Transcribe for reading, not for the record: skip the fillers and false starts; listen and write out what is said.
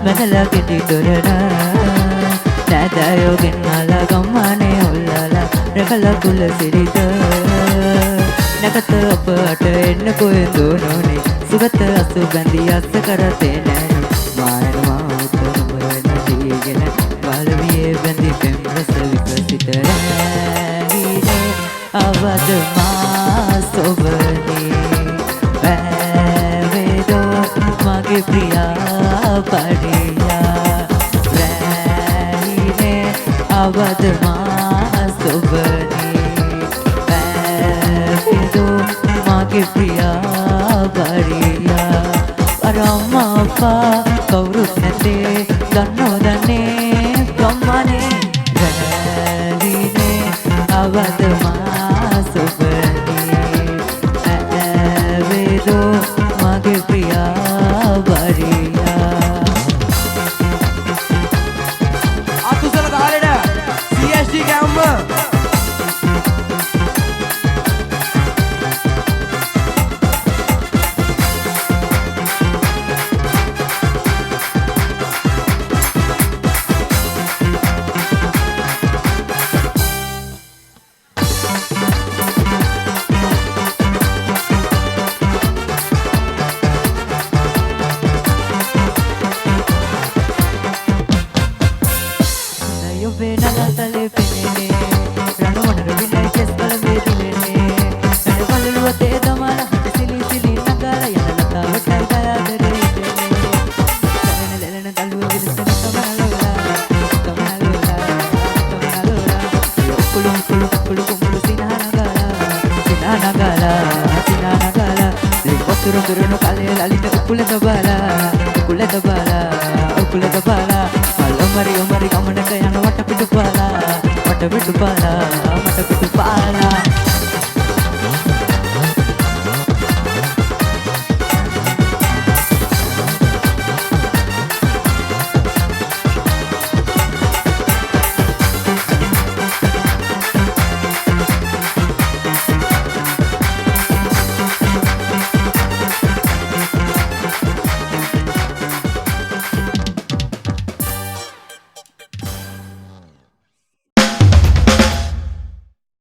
බඳලා කෙටි තොරණ නෑදෑයෝ ගෙන්නලා ගම්මානේ ඔල්ලලා රකලා කුල සිරිත නැකත ඔබට එන්න කොහෙන්දෝ නොනේ සුගත අසු බැඳි අස්ස කරතේ නෑනේ මායනවා උතරම නැතිගෙන බලවියේ බැඳි පෙම් රස විකසිත රැහිනේ අවද මා සොබනේ වැවේදෝ මගේ ප්‍රියා පරියා රැහිනේ අවද මා සොබනේ වැවේදෝ මගේ ප්‍රියා පරියා අරම්මපා කවුරුත් නැතේ දන්නෝ දන්නේ ගම්මානේ රැහිනේ අවද මා සොබනේ ඇවේදෝ මගේ ප්‍රියා වරියා අතුසල කාලෙට CSD කැම්ම මට පිටු පාලා